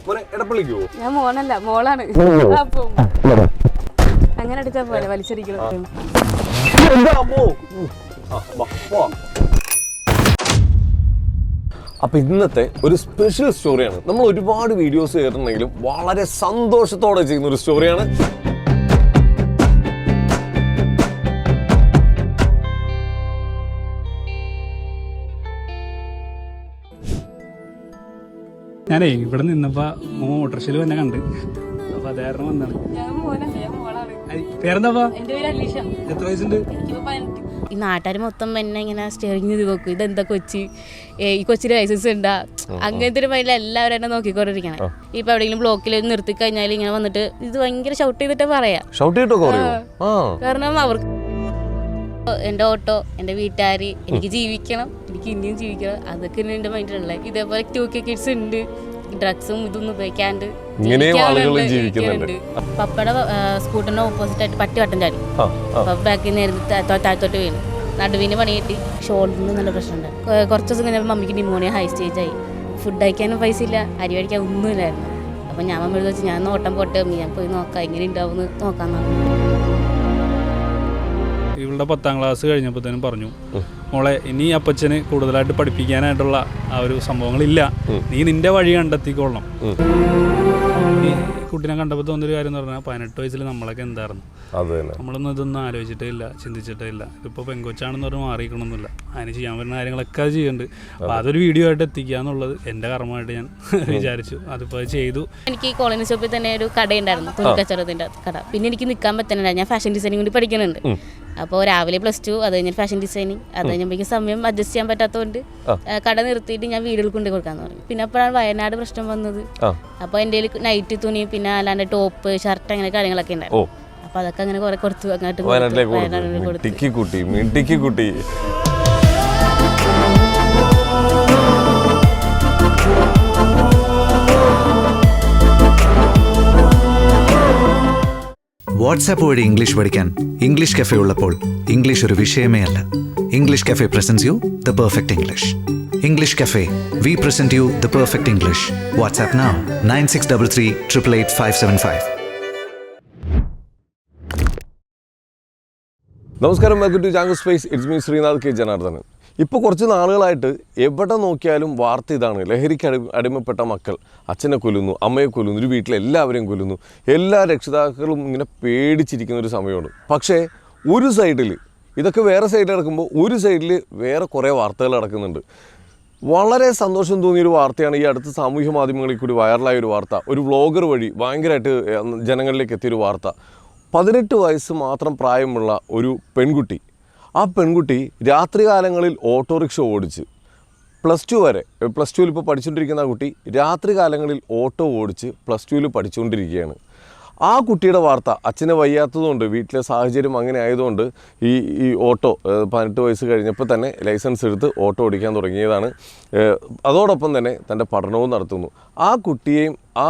ഞാൻ മോനല്ല, മോളാണ്. അങ്ങനെ അടിച്ചാ പോലെ വലിച്ചടിക്കണം. അപ്പൊ ഇന്നത്തെ ഒരു സ്പെഷ്യൽ സ്റ്റോറിയാണ്. നമ്മൾ ഒരുപാട് വീഡിയോസ് ചെയ്തിട്ടുണ്ടെങ്കിലും വളരെ സന്തോഷത്തോടെ ചെയ്യുന്ന ഒരു സ്റ്റോറിയാണ്. ഞാനേ ഇവിടെ നിന്നപ്പോ ഓട്ടോറിക്ഷയിൽ തന്നെ കണ്ട്, അപ്പൊ അത് കാരണം വന്നാണ്. പേരെന്താ? എത്ര വയസ്സുണ്ട്? ഈ നാട്ടുകാർ മൊത്തം എന്നെ ഇങ്ങനെ സ്റ്റിയറിംഗ് ചെയ്ത് നോക്കും, ഇതെന്താ കൊച്ചി, ഈ കൊച്ചിന് ലൈസൻസ് ഉണ്ടാ, അങ്ങനത്തെ ഒരു മൈൻഡിൽ എല്ലാവരും എന്നെ നോക്കിക്കൊണ്ടിരിക്കണേ. ഇപ്പൊ എവിടെയെങ്കിലും ബ്ലോക്കിൽ നിർത്തി കഴിഞ്ഞാൽ ഇങ്ങനെ വന്നിട്ട് ഇത് ഭയങ്കര ഷൗട്ട് ചെയ്തിട്ട് പറയാ. കാരണം അവർക്ക് എന്റെ ഓട്ടോ, എന്റെ വീട്ടുകാർ, എനിക്ക് ജീവിക്കണം, എനിക്ക് ഇനിയും ജീവിക്കണം, അതൊക്കെ എന്റെ മൈൻഡിലുള്ള. ഇതേപോലെ 2K കിഡ്സ് ഉണ്ട്, ഡ്രഗ്സും ഇതൊന്നും ഉപയോഗിക്കാണ്ട് പപ്പയുടെ സ്കൂട്ടറിന്റെ ഓപ്പോസിറ്റ് ആയിട്ട് പട്ടി വട്ടം ചാടി. പപ്പ ബാക്കിൽ നിന്ന് താഴത്തോട്ട് വീണ്, നടുവിന് പണി കിട്ടി, ഷോൾഡറിന് നല്ല പ്രശ്നമുണ്ട്. കുറച്ച് ദിവസം കഴിഞ്ഞപ്പോൾ മമ്മിക്ക് ന്യൂമോണിയ ഹൈ സ്റ്റേജ് ആയി. ഫുഡ് കഴിക്കാനും പൈസ ഇല്ല, അരി കഴിക്കാൻ ഒന്നുമില്ലായിരുന്നു. അപ്പം ഞാൻ മമ്മിയോട് വെച്ച് ഞാൻ ഓട്ടം പോട്ടെ, ഞാൻ പോയി നോക്കാം എങ്ങനെ ഉണ്ടാവും നോക്കാമെന്നാണ്. ഇവളുടെ 10ാം ക്ലാസ് കഴിഞ്ഞപ്പോഴത്തേനും പറഞ്ഞു, മോളെ ഇനി അപ്പച്ചന് കൂടുതലായിട്ട് പഠിപ്പിക്കാനായിട്ടുള്ള ആ ഒരു സംഭവങ്ങളില്ല, നീ നിന്റെ വഴി കണ്ടെത്തിക്കൊള്ളണം. ഈ കുട്ടീനെ കണ്ടപ്പോൾ തോന്നിയൊരു കാര്യം എന്ന് പറഞ്ഞാൽ 18 വയസ്സിൽ നമ്മളൊക്കെ എന്തായിരുന്നു, നമ്മളൊന്നും ഇതൊന്നും ആലോചിച്ചിട്ടേ ഇല്ല, ചിന്തിച്ചിട്ടേ ഇല്ല. ഇതിപ്പോൾ പെങ്കൊച്ചാണെന്ന് പറഞ്ഞ് മാറിയിക്കണമെന്നില്ല, അതിന് ചെയ്യാൻ പറ്റുന്ന കാര്യങ്ങളൊക്കെ അത് ചെയ്യുന്നുണ്ട്. അപ്പോൾ അതൊരു വീഡിയോ ആയിട്ട് എത്തിക്കുക എന്നുള്ളത് എൻ്റെ കർമ്മമായിട്ട് ഞാൻ വിചാരിച്ചു. അതിപ്പോൾ ചെയ്തു. എനിക്ക് ഈ കോളനി ഷോപ്പിൽ തന്നെ ഒരു കടയുണ്ടായിരുന്നു, തുണിക്കച്ചവടത്തിൻ്റെ കട. പിന്നെ എനിക്ക് നിൽക്കാൻ പറ്റുന്നില്ല, ഞാൻ ഫാഷൻ ഡിസൈനിങ് കൂടി പഠിക്കുന്നുണ്ട്. അപ്പോൾ രാവിലെ +2, അത് കഴിഞ്ഞാൽ ഫാഷൻ ഡിസൈനിങ്, അത് കഴിഞ്ഞപ്പോഴേക്കും സമയം അഡ്ജസ്റ്റ് ചെയ്യാൻ പറ്റാത്തതുകൊണ്ട് കട നിർത്തിയിട്ട് ഞാൻ വീടുകളിൽ കൊണ്ട് കൊടുക്കാമെന്ന് പറഞ്ഞു. പിന്നെ അപ്പോഴാണ് വയനാട് പ്രശ്നം വന്നത്. അപ്പോൾ എൻ്റെ കയ്യിൽ നൈറ്റ് തുണി, പിന്നെ അല്ലാണ്ട് ടോപ്പ്, ഷർട്ട്, അങ്ങനെ കാര്യങ്ങളൊക്കെ ഉണ്ടായിരുന്നു. അപ്പൊ അതൊക്കെ അങ്ങനെ കുറെ കൊടുത്തു, അങ്ങോട്ട് വാട്സാപ്പ് വഴി ഇംഗ്ലീഷ് പഠിക്കാൻ ഇംഗ്ലീഷ് കഫേ ഉള്ളപ്പോൾ ഇംഗ്ലീഷ് ഒരു വിഷയമേ അല്ല. English cafe presents you the perfect English. English cafe, we present you the perfect English. WhatsApp now 9633388575. നമസ്കാരം, welcome to Jango space. It's me Sreenath K Janardhanan. ഇപ്പോൾ കുറച്ച് നാളുകളായിട്ട് എവിടെ നോക്കിയാലും വാർത്ത ഇതാണ്: ലഹരിക്ക് അടിമപ്പെട്ട മക്കൾ അച്ഛനെ കൊല്ലുന്നു, അമ്മയെ കൊല്ലുന്നു, ഒരു വീട്ടിലെ എല്ലാവരെയും കൊല്ലുന്നു. എല്ലാ രക്ഷിതാക്കളും ഇങ്ങനെ പേടിച്ചിരിക്കുന്ന ഒരു സമയമാണ്. പക്ഷേ ഒരു സൈഡിൽ ഇതൊക്കെ വേറെ സൈഡിൽ നടക്കുമ്പോൾ ഒരു സൈഡിൽ വേറെ കുറേ വാർത്തകൾ നടക്കുന്നുണ്ട്. വളരെ സന്തോഷം തോന്നിയൊരു വാർത്തയാണ് ഈ അടുത്ത സാമൂഹ്യ മാധ്യമങ്ങളിൽ കൂടി വൈറലായ ഒരു വാർത്ത. ഒരു വ്ളോഗർ വഴി ഭയങ്കരമായിട്ട് ജനങ്ങളിലേക്ക് എത്തിയൊരു വാർത്ത. 18 വയസ്സ് മാത്രം പ്രായമുള്ള ഒരു പെൺകുട്ടി, ആ പെൺകുട്ടി രാത്രികാലങ്ങളിൽ ഓട്ടോറിക്ഷ ഓടിച്ച് +2 വരെ, +2 ഇപ്പോൾ പഠിച്ചുകൊണ്ടിരിക്കുന്ന ആ കുട്ടി രാത്രി കാലങ്ങളിൽ ഓട്ടോ ഓടിച്ച് +2 പഠിച്ചുകൊണ്ടിരിക്കുകയാണ്. ആ കുട്ടിയുടെ വാർത്ത, അച്ഛന് വയ്യാത്തതുകൊണ്ട്, വീട്ടിലെ സാഹചര്യം അങ്ങനെ ആയതുകൊണ്ട് ഈ ഓട്ടോ 18 വയസ്സ് കഴിഞ്ഞപ്പോൾ തന്നെ ലൈസൻസ് എടുത്ത് ഓട്ടോ ഓടിക്കാൻ തുടങ്ങിയതാണ്. അതോടൊപ്പം തന്നെ തൻ്റെ പഠനവും നടത്തുന്നു. ആ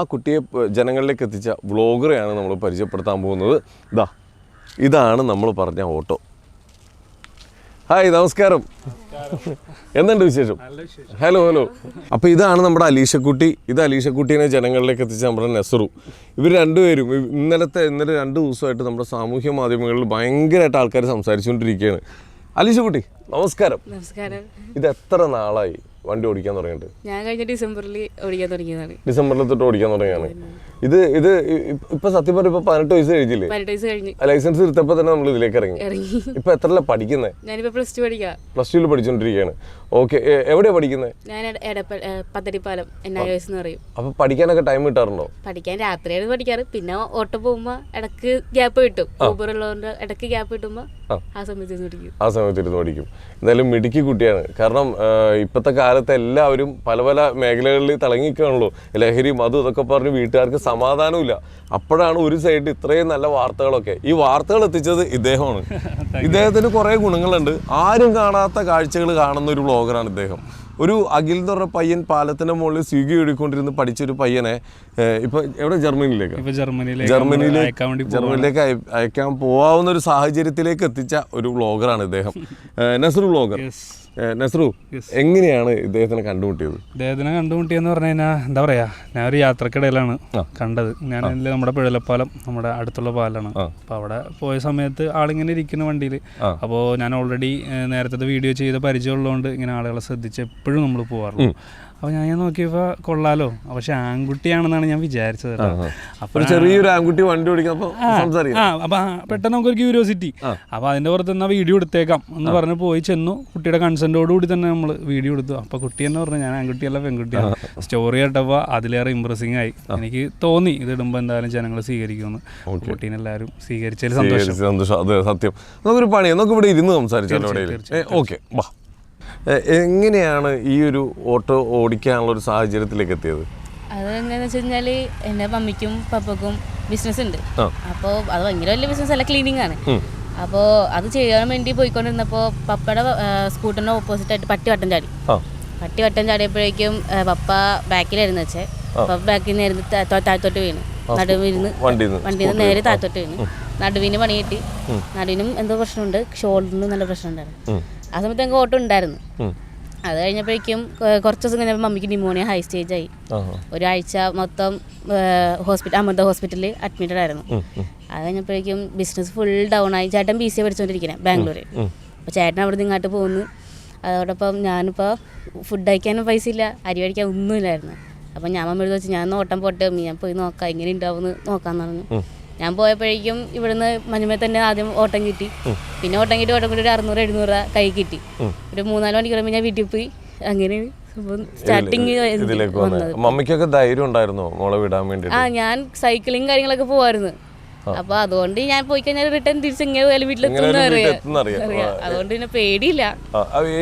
കുട്ടിയെ ജനങ്ങളിലേക്ക് എത്തിച്ച വ്ളോഗറെയാണ് നമ്മൾ പരിചയപ്പെടുത്താൻ പോകുന്നത്. ഇതാണ് നമ്മൾ പറഞ്ഞ ഓട്ടോ. ഹായ്, നമസ്കാരം. എന്തുണ്ട് വിശേഷം? ഹലോ. അപ്പോൾ ഇതാണ് നമ്മുടെ അലീഷക്കുട്ടി. ഇത് അലീഷക്കുട്ടീനെ ജനങ്ങളിലേക്ക് എത്തിച്ച നമ്മുടെ നെസറു. ഇവർ രണ്ടുപേരും ഇന്നലെ 2 ദിവസമായിട്ട് നമ്മുടെ സാമൂഹ്യ മാധ്യമങ്ങളിൽ ഭയങ്കരമായിട്ട് ആൾക്കാർ സംസാരിച്ചുകൊണ്ടിരിക്കുകയാണ്. അലീഷക്കുട്ടി, നമസ്കാരം. ഇത് എത്ര നാളായി വണ്ടി ഓടിക്കാൻ തുടങ്ങിയിട്ട്? ഞാൻ കഴിഞ്ഞ ഡിസംബറിൽ ഓടിക്കാൻ തുടങ്ങിയതാണ്. ഡിസംബറിൽ തൊട്ട് ഓടിക്കാൻ തുടങ്ങിയാണ്. ഇത് ഇപ്പൊ സത്യം പറഞ്ഞ 18 വയസ്സ് കഴിഞ്ഞില്ലേ? 18 വയസ്സ് കഴിഞ്ഞു. ലൈസൻസ് എടുത്തപ്പോൾ തന്നെ നമ്മൾ ഇതിലേക്ക് ഇറങ്ങി. ഇപ്പൊ എത്രല്ല പഠിക്കുന്നത്? ഞാനിപ്പോ +2 പഠിക്കാം. +2 പഠിച്ചുകൊണ്ടിരിക്കുകയാണ്. ഓക്കെ, എവിടെയാ പഠിക്കുന്നത്? ഞാൻ പത്തടിപ്പാലം NIS എന്ന് പറയും. അപ്പൊ പഠിക്കാനൊക്കെ ടൈം കിട്ടാറുണ്ടോ? പഠിക്കാൻ രാത്രിയാണ് പഠിക്കാറ്. പിന്നെ ഓട്ടോ പോകുമ്പോ ഇടക്ക് ഗ്യാപ്പ് കിട്ടും, ഊബർ ഉള്ളതുകൊണ്ട് ഇടക്ക് ഗ്യാപ്പ് കിട്ടുമ്പോ ആ സമയത്ത് ഇരുന്ന് പഠിക്കും. എന്തായാലും മിടുക്കി കുട്ടിയാണ്. കാരണം ഇപ്പോഴത്തെ കാലത്ത് എല്ലാവരും പല മേഖലകളിൽ തിളങ്ങിക്കാണല്ലോ. ലഹരി, മധു ഇതൊക്കെ പറഞ്ഞ് വീട്ടുകാർക്ക് സമാധാനമില്ല. അപ്പോഴാണ് ഒരു സൈഡിൽ ഇത്രയും നല്ല വാർത്തകളൊക്കെ. ഈ വാർത്തകൾ എത്തിച്ചത് ഇദ്ദേഹമാണ്. ഇദ്ദേഹത്തിന് കുറേ ഗുണങ്ങളുണ്ട്. ആരും കാണാത്ത കാഴ്ചകൾ കാണുന്ന ഒരു വ്ളോഗറാണ് ഇദ്ദേഹം. ഒരു അഖിൽ എന്ന് പറഞ്ഞ പയ്യൻ പാലത്തിൻ്റെ മുകളിൽ സ്വിഗ്ഗി ഓടിക്കൊണ്ടിരുന്ന് പഠിച്ചൊരു പയ്യനെ ഇപ്പോൾ എവിടെ ജർമ്മനിയിലേക്ക് അയക്കാൻ പോവാവുന്ന ഒരു സാഹചര്യത്തിലേക്ക് എത്തിച്ച ഒരു വ്ളോഗറാണ് ഇദ്ദേഹം. നസറു വ്ളോഗർ. നസ്രു, എങ്ങനെയാണ് ഇദ്ദേഹത്തിനെ കണ്ടുമുട്ടിയത്? ഇദ്ദേഹത്തിനെ കണ്ടുമുട്ടിയെന്ന് പറഞ്ഞു കഴിഞ്ഞാൽ എന്താ പറയുക, ഞാൻ ഒരു യാത്രക്കിടയിലാണ് കണ്ടത്. ഞാൻ നമ്മുടെ പിഴലപ്പാലം നമ്മുടെ അടുത്തുള്ള പാലാണ്. അപ്പോൾ അവിടെ പോയ സമയത്ത് ആളിങ്ങനെ ഇരിക്കുന്ന വണ്ടിയിൽ. അപ്പോൾ ഞാൻ ഓൾറെഡി നേരത്തെ വീഡിയോ ചെയ്ത പരിചയമുള്ളതുകൊണ്ട് ഇങ്ങനെ ആളുകളെ ശ്രദ്ധിച്ച് എപ്പോഴും നമ്മൾ പോകാറുള്ളൂ. അപ്പോൾ ഞാൻ നോക്കിയപ്പോൾ കൊള്ളാലോ, പക്ഷെ ആൺകുട്ടിയാണെന്നാണ് ഞാൻ വിചാരിച്ചത്. അപ്പോൾ ചെറിയൊരു ആൺകുട്ടി വണ്ടി ഓടിക്കുന്നപ്പോൾ അപ്പോൾ പെട്ടെന്ന് നമുക്കൊരു ക്യൂരിയോസിറ്റി. അപ്പോൾ അതിൻ്റെ പുറത്ത് എന്നാൽ വീഡിയോ എടുത്തേക്കാം എന്ന് പറഞ്ഞ് പോയി ചെന്നു. കുട്ടിയുടെ കൺസെൻറ്റോടുകൂടി തന്നെ നമ്മൾ വീഡിയോ എടുത്തു. അപ്പോൾ കുട്ടി എന്ന് പറഞ്ഞാൽ ഞാൻ ആൺകുട്ടിയല്ല പെൺകുട്ടിയാണ്. സ്റ്റോറി കേട്ടപ്പോൾ അതിലേറെ ഇമ്പ്രസിംഗ് ആയി. എനിക്ക് തോന്നി ഇത് ഇടുമ്പോൾ എന്തായാലും ജനങ്ങൾ സ്വീകരിക്കുമെന്ന്. കുട്ടീനെ എല്ലാവരും സ്വീകരിച്ചതിൽ സന്തോഷം. അതെ, സത്യം. നമുക്കൊരു പണി, നമുക്ക് ഇവിടെ ഇരുന്ന് സംസാരിച്ചാലോ? ഓക്കെ, വാ. എങ്ങനെയാണ് ഈ ഒരു ഓട്ടോ ഓടിക്കാനുള്ള ഒരു സാഹചര്യത്തിലേക്ക് എത്തിയത്? അതെങ്ങനെയാന്ന് വെച്ച് കഴിഞ്ഞാൽ എൻ്റെ മമ്മിക്കും പപ്പക്കും ബിസിനസ് ഉണ്ട്. അപ്പോൾ അത് ഭയങ്കര വലിയ ബിസിനസ് അല്ല, ക്ലീനിങ് ആണ്. അപ്പോൾ അത് ചെയ്യാൻ വേണ്ടി പോയിക്കൊണ്ടിരുന്നപ്പോൾ പപ്പയുടെ സ്കൂട്ടറിൻ്റെ ഓപ്പോസിറ്റായിട്ട് പട്ടി വട്ടം ചാടിയപ്പോഴേക്കും പപ്പ ബാക്കിലായിരുന്നു വെച്ചേ. പപ്പ ബാക്കിൽ നിന്ന് താഴത്തോട്ട് വീണു. നടുവിരുന്ന് വണ്ടിയിൽ നിന്ന് നേരെ താഴത്തോട്ട് വീണു. നടുവിന് പണി കിട്ടി. നടുവിനും എന്തോ പ്രശ്നമുണ്ട്, ഷോൾഡറിനും നല്ല പ്രശ്നം ഉണ്ടായിരുന്നു. ആ സമയത്ത് ഞങ്ങൾക്ക് ഓട്ടോ ഉണ്ടായിരുന്നു. അത് കഴിഞ്ഞപ്പോഴേക്കും കുറച്ച് ദിവസം കഴിഞ്ഞപ്പോൾ മമ്മിക്ക് ന്യൂമോണിയ ഹൈ സ്റ്റേജ് ആയി. ഒരാഴ്ച മൊത്തം അമൃത ഹോസ്പിറ്റലിൽ അഡ്മിറ്റഡ് ആയിരുന്നു. അത് കഴിഞ്ഞപ്പോഴേക്കും ബിസിനസ് ഫുൾ ഡൗൺ ആയി. ചേട്ടൻ BCA പഠിച്ചുകൊണ്ടിരിക്കുന്നത് ബാംഗ്ലൂരിൽ. അപ്പോൾ ചേട്ടൻ അവിടെ നിന്ന് ഇങ്ങോട്ട് പോകുന്നു. അതോടൊപ്പം ഞാനിപ്പോൾ ഫുഡ് കഴിക്കാനും പൈസ ഇല്ല, അരി കഴിക്കാൻ ഒന്നുമില്ലായിരുന്നു. അപ്പോൾ ഞാൻ മമ്മിയോട് വെച്ച് ഞാൻ ഓട്ടം പോട്ടെ, ഞാൻ പോയി നോക്കാം എങ്ങനെ ഉണ്ടാവുമെന്ന് നോക്കാമെന്ന് പറഞ്ഞു. ഞാൻ പോയപ്പോഴേക്കും ഇവിടുന്ന് മഞ്ഞുമേ തന്നെ ആദ്യം ഓട്ടം കിട്ടി. പിന്നെ ഓട്ടം കൂടി ഒരു 600-700 കൈ കിട്ടി. ഒരു 3-4 മണിക്കൂർ കഴിയുമ്പോൾ ഞാൻ വീട്ടിൽ പോയി. അങ്ങനെ സ്റ്റാർട്ടിങ്. മമ്മിക്കൊക്കെ ധൈര്യം ഉണ്ടായിരുന്നോ മോളെ വിടാൻ വേണ്ടി? ഞാൻ സൈക്ലിങ് കാര്യങ്ങളൊക്കെ പോവായിരുന്നു. അപ്പൊ അതുകൊണ്ട് ഞാൻ പോയി കഴിഞ്ഞാൽ റിട്ടേൺ തിരിച്ചെങ്ങനെ പോയാലും വീട്ടിലെത്തുന്ന അറിയാം. അതുകൊണ്ട് പിന്നെ പേടിയില്ല.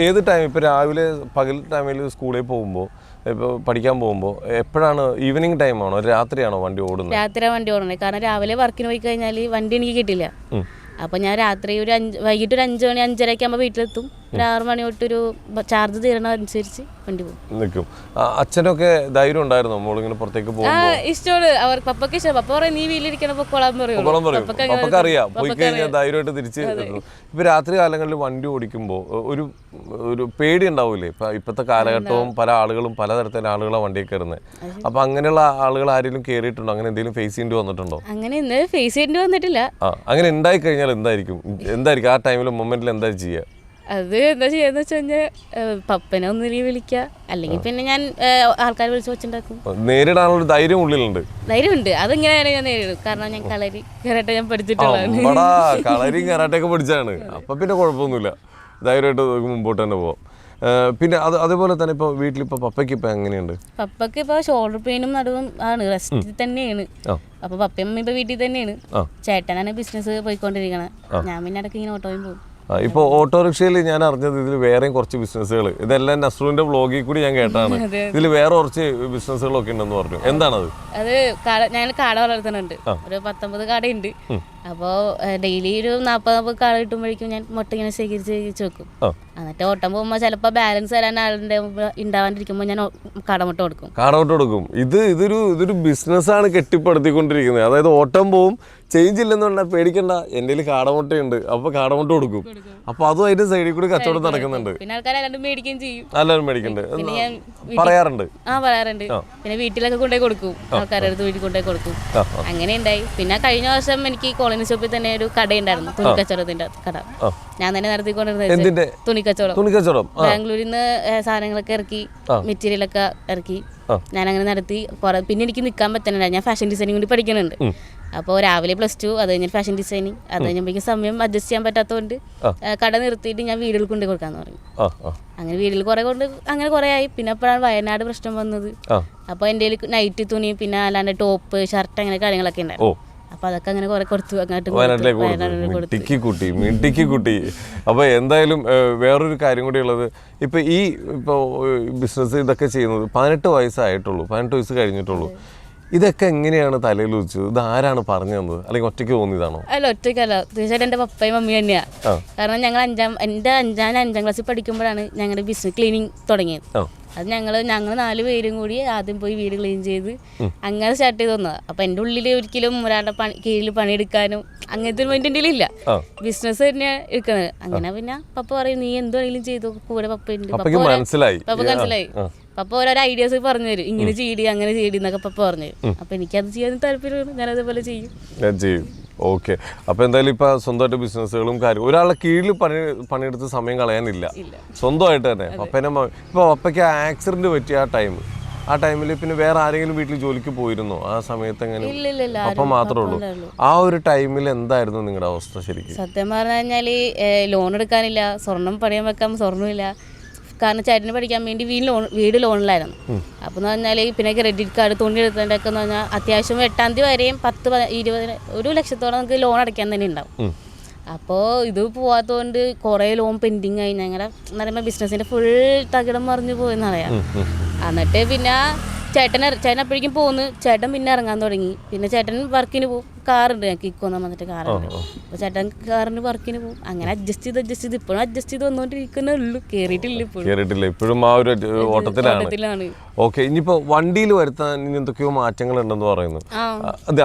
ഏത് ടൈം, ഇപ്പൊ രാവിലെ പകൽ ടൈമിൽ സ്കൂളിൽ പോകുമ്പോൾ, ഇപ്പോൾ പഠിക്കാൻ പോകുമ്പോൾ എപ്പോഴാണ്? ഈവനിങ് ടൈമാണോ രാത്രിയാണോ വണ്ടി ഓടുന്നത്? രാത്രിയാണ് വണ്ടി ഓടുന്നത്. കാരണം രാവിലെ വർക്കിന് പോയി കഴിഞ്ഞാൽ വണ്ടി എനിക്ക് കിട്ടില്ല. അപ്പോൾ ഞാൻ രാത്രി വൈകിട്ട് ഒരു 5 മണി 5:30 ആകുമ്പോൾ വീട്ടിലെത്തും. ഒരു 6 മണി തൊട്ടൊരു ചാർജ് തീരണ അനുസരിച്ച് വണ്ടി പോകും. നിൽക്കും. അച്ഛനൊക്കെ ധൈര്യം ഉണ്ടായിരുന്നോ മോളിങ്ങനെ പുറത്തേക്ക് പോകുമ്പോൾ? ഇഷ്ടമാണ്. അവർ പപ്പക്ക് ഇഷ്ടം. പപ്പ പറയും നീ വീട്ടിലിരിക്കണം, പൊക്കോളാൻ പറയും. പപ്പക്ക് അറിയാം പോയി കഴിഞ്ഞാൽ ധൈര്യമായിട്ട് തിരിച്ച്. ഇപ്പൊ രാത്രി കാലങ്ങളിൽ വണ്ടി ഓടിക്കുമ്പോൾ ഒരു പേടി ഉണ്ടാവൂലേ? ഇപ്പോഴത്തെ കാലഘട്ടവും പല ആളുകളും പലതരത്തിലുള്ള ആളുകളാണ് വണ്ടിയിൽ കയറുന്നത്. അപ്പൊ അങ്ങനെയുള്ള ആളുകൾ ആരെങ്കിലും കയറിയിട്ടുണ്ടോ? അങ്ങനെ എന്തെങ്കിലും ഫേസ് ചെയ്യേണ്ടി വന്നിട്ടുണ്ടോ? അങ്ങനെ ഇന്ന് ഫേസ് ചെയ്യേണ്ടി വന്നിട്ടില്ല. അങ്ങനെ ഉണ്ടായി കഴിഞ്ഞാൽ എന്തായിരിക്കും ആ ടൈമിൽ മൊമെന്റിൽ എന്താ ചെയ്യുക? അത് എന്താ ചെയ്യാന്ന് വെച്ച് കഴിഞ്ഞാൽ പപ്പനെ ഒന്നിലേക്ക് വിളിക്കുക, അല്ലെങ്കിൽ പിന്നെ ഞാൻ ആൾക്കാരെ വിളിച്ച് വെച്ചിട്ടുണ്ടാക്കും. നേരിടാനുള്ള ധൈര്യം ഉള്ളിലുണ്ട്. ധൈര്യമുണ്ട്. അതെങ്ങനെയാണ് ഞാൻ നേരിടും. കാരണം ഞാൻ കളരി കരാട്ടെ ഞാൻ പഠിച്ചിട്ടുള്ളതാണ്. കളരിയും കരാട്ടയൊക്കെ പഠിച്ചാണ്. അപ്പൊ പിന്നെ കുഴപ്പമൊന്നുമില്ല, ധൈര്യമായിട്ട് മുമ്പോട്ട് തന്നെ പോവാം. പിന്നെ അതേപോലെ തന്നെ ഇപ്പോൾ വീട്ടിലിപ്പോൾ പപ്പയ്ക്ക് ഇപ്പം എങ്ങനെയുണ്ട്? പപ്പയ്ക്ക് ഇപ്പോൾ ഷോൾഡർ പെയിനും നടുവും ആണ്, റെസ്റ്റ് തന്നെയാണ്. അപ്പോൾ പപ്പയും ഇപ്പോൾ വീട്ടിൽ തന്നെയാണ്. ചേട്ടനാണ് ബിസിനസ് പോയിക്കൊണ്ടിരിക്കണത്. ഞാൻ പിന്നെ ഇടയ്ക്ക് ഇങ്ങനെ ഓട്ടോയും പോകും. ഇപ്പോൾ ഓട്ടോറിക്ഷയിൽ ഞാൻ അറിഞ്ഞത് ഇതിൽ വേറെയും കുറച്ച് ബിസിനസ്സുകൾ, ഇതെല്ലാം നസ്രുവിന്റെ വ്ളോഗിൽ കൂടി ഞാൻ കേട്ടാണ്. ഇതിൽ വേറെ കുറച്ച് ബിസിനസ്സുകളൊക്കെ ഉണ്ടെന്ന് പറഞ്ഞു. എന്താണത്? അത് ഞാൻ കാട വളർത്തുന്നുണ്ട്. ഒരു 19 കാടയുണ്ട്. അപ്പോൾ ഡെയിലി ഒരു 40 കാട കിട്ടുമ്പോഴേക്കും ഞാൻ മുട്ട ഇങ്ങനെ ശേഖരിച്ച് വെക്കും. എന്നിട്ട് ഓട്ടം പോകുമ്പോൾ ചിലപ്പോൾ ബാലൻസ് തരാൻ ആളുടെ ഉണ്ടാവാണ്ടിരിക്കുമ്പോൾ ഞാൻ കാടമുട്ട കൊടുക്കും. ഇതൊരു ബിസിനസ്സാണ് കെട്ടിപ്പടുത്തിക്കൊണ്ടിരിക്കുന്നത്. അതായത് ഓട്ടം പോവും, ചേഞ്ച് ഇല്ലെന്ന് പറഞ്ഞാൽ പേടിക്കണ്ട, എൻ്റെ കയ്യിൽ കാടമുട്ടയുണ്ട്, അപ്പോൾ കാടമുട്ട കൊടുക്കും. അപ്പോൾ അതും അതിന്റെ സൈഡിൽ കൂടി കച്ചവടം നടക്കുന്നുണ്ട്. പിന്നെ ആൾക്കാർ എല്ലാവരും മേടിക്കുകയും ചെയ്യും. എല്ലാവരും മേടിക്കുന്നുണ്ട്, പറയാറുണ്ട്. പിന്നെ വീട്ടിലൊക്കെ കൊണ്ടുപോയി കൊടുക്കും, ആൾക്കാരുടെ അടുത്ത് വീട്ടിൽ കൊണ്ടുപോയി കൊടുക്കും. അങ്ങനെ ഉണ്ടായി. പിന്നെ കഴിഞ്ഞ വർഷം എനിക്ക് കോളനി ഷോപ്പിൽ തന്നെ ഒരു കടയുണ്ടായിരുന്നു, തുണിക്കച്ചവടത്തിന്റെ കട. ഞാൻ തന്നെ നടത്തിക്കൊണ്ടിരുന്നത് തുണിക്കച്ചവടം. ബാംഗ്ലൂരിൽ നിന്ന് സാധനങ്ങളൊക്കെ ഇറക്കി, മെറ്റീരിയലൊക്കെ ഇറക്കി ഞാനങ്ങനെ നടത്തി. പിന്നെ എനിക്ക് നിൽക്കാൻ പറ്റുന്നില്ല, ഞാൻ ഫാഷൻ ഡിസൈനിങ് കൂടി പഠിക്കുന്നുണ്ട്. അപ്പോൾ രാവിലെ +2, അത് കഴിഞ്ഞ് ഫാഷൻ ഡിസൈനിങ്, അത് കഴിഞ്ഞപ്പോഴേക്കും സമയം അഡ്ജസ്റ്റ് ചെയ്യാൻ പറ്റാത്തതുകൊണ്ട് കട നിർത്തിയിട്ട് ഞാൻ വീടുകൾ കൊണ്ടു കൊടുക്കാന്ന് പറഞ്ഞു. അങ്ങനെ വീട്ടിൽ അങ്ങനെ കുറേ ആയി. പിന്നെ അപ്പോഴാണ് വയനാട് പ്രശ്നം വന്നത്. അപ്പോൾ എൻ്റെ കയ്യിൽ നൈറ്റ് തുണി, പിന്നെ അല്ലാണ്ട് ടോപ്പ്, ഷർട്ട്, അങ്ങനെ കാര്യങ്ങളൊക്കെ ഉണ്ടായിരുന്നു. അപ്പൊ അതൊക്കെ അങ്ങനെ കുറെ കൊടുത്തു, അങ്ങോട്ട് മിട്ടിക്കുട്ടി. അപ്പൊ എന്തായാലും വേറൊരു കാര്യം കൂടി ഉള്ളത്, ഇപ്പോൾ ബിസിനസ് ഇതൊക്കെ ചെയ്യുന്നത് 18 വയസ്സായിട്ടുള്ളൂ, 18 വയസ്സ് കഴിഞ്ഞിട്ടുള്ളൂ. ഇതൊക്കെ എങ്ങനെയാണ് തലയിൽ വെച്ചത്? ഇത് ആരാണ് പറഞ്ഞു തന്നത്, അല്ലെങ്കിൽ ഒറ്റയ്ക്ക് തോന്നിയതാണോ? അല്ല, ഒറ്റയ്ക്കല്ല, തീർച്ചയായിട്ടും എൻ്റെ പപ്പയും മമ്മിയും തന്നെയാണ്. കാരണം ഞങ്ങൾ അഞ്ചാം ക്ലാസ്സിൽ പഠിക്കുമ്പോഴാണ് ഞങ്ങളുടെ ബിസിനസ് ക്ലീനിങ് തുടങ്ങിയത്. അത് ഞങ്ങൾ 4 പേരും കൂടി ആദ്യം പോയി വീട് ക്ലീൻ ചെയ്ത് അങ്ങനെ സ്റ്റാർട്ട് ചെയ്ത് വന്നതാണ്. അപ്പം എൻ്റെ ഉള്ളിൽ ഒരിക്കലും ഒരാളുടെ കീഴിൽ പണിയെടുക്കാനും അങ്ങനത്തെ ഒരു മൈൻഡ് എൻ്റെ ഉള്ളിലില്ല. ബിസിനസ് തന്നെ എടുക്കണത്. അങ്ങനെ പിന്നെ പപ്പ പറയും നീ എന്തെങ്കിലും ചെയ്തു, കൂടെ പപ്പ ഉണ്ട്. പപ്പ മനസ്സിലായി. പപ്പ ഓരോ ഐഡിയാസ് പറഞ്ഞു തരും, ഇങ്ങനെ ചെയ്തി അങ്ങനെ ചെയ്തി എന്നൊക്കെ പപ്പ പറഞ്ഞു തരും. അപ്പം എനിക്കത് ചെയ്യാൻ താല്പര്യമാണ്, ഞാനതേപോലെ ചെയ്യും. ഓക്കെ. അപ്പോൾ എന്തായാലും ഇപ്പോൾ സ്വന്തമായിട്ട് ബിസിനസ്സുകളും കാര്യം ഒരാളുടെ കീഴിൽ പണിയെടുത്ത് സമയം കളയാനില്ല, സ്വന്തമായിട്ട് തന്നെ. പപ്പേനെ ഇപ്പോൾ പപ്പയ്ക്ക് ആക്സിഡന്റ് പറ്റിയ ആ ടൈമിൽ പിന്നെ വേറെ ആരെങ്കിലും വീട്ടിൽ ജോലിക്ക് പോയിരുന്നോ ആ സമയത്ത്? എങ്ങനെ? പപ്പ മാത്രമേ ഉള്ളൂ. ആ ഒരു ടൈമിൽ എന്തായിരുന്നു നിങ്ങളുടെ അവസ്ഥ ശരിക്കും? സത്യം പറഞ്ഞു കഴിഞ്ഞാൽ ലോൺ എടുക്കാനില്ല, സ്വർണം പണയം വെക്കാൻ സ്വർണ്ണമില്ല. കാരണം ചേട്ടന് പഠിക്കാൻ വേണ്ടി വീട് ലോണിലായിരുന്നു. അപ്പോൾ എന്ന് പറഞ്ഞാൽ പിന്നെ ക്രെഡിറ്റ് കാർഡ് തുണി എടുത്തതിൻ്റെയൊക്കെ എന്ന് പറഞ്ഞാൽ അത്യാവശ്യം 8-ാം തീയതി വരെയും 10-20 ലക്ഷത്തോളം നമുക്ക് ലോൺ അടയ്ക്കാൻ തന്നെ ഉണ്ടാവും. അപ്പോൾ ഇത് പോവാത്തതുകൊണ്ട് കുറേ ലോൺ പെൻഡിങ് ആയി. ഞങ്ങളുടെ എന്ന് പറയുമ്പോൾ ബിസിനസ്സിൻ്റെ ഫുൾ തകിടം മറിഞ്ഞു പോയെന്ന് പറയാം. എന്നിട്ട് പിന്നെ ചേട്ടൻ അപ്പോഴേക്കും പോന്ന്, ചേട്ടൻ പിന്നെ ഇറങ്ങാൻ തുടങ്ങി. പിന്നെ ചേട്ടൻ വർക്കിന് പോകും, കാറുണ്ട് ഞങ്ങൾക്ക് ഇക്കൊന്നും വന്നിട്ട് കാറുണ്ട്. അപ്പോൾ ചേട്ടൻ കാറിന് വർക്കിന് പോകും. അങ്ങനെ അഡ്ജസ്റ്റ് ചെയ്ത് ഇപ്പോഴും അഡ്ജസ്റ്റ് ചെയ്ത് വന്നുകൊണ്ടിരിക്കുന്നേ ഉള്ളൂ. കയറിയിട്ടില്ല ഇപ്പോഴും ആ ഒരു ഓട്ടത്തിലാണ്. ഓക്കെ. ഇനിയിപ്പോൾ വണ്ടിയിൽ വരുത്താൻ ഇനി എന്തൊക്കെയോ മാറ്റങ്ങൾ ഉണ്ടെന്ന് പറയുന്നു.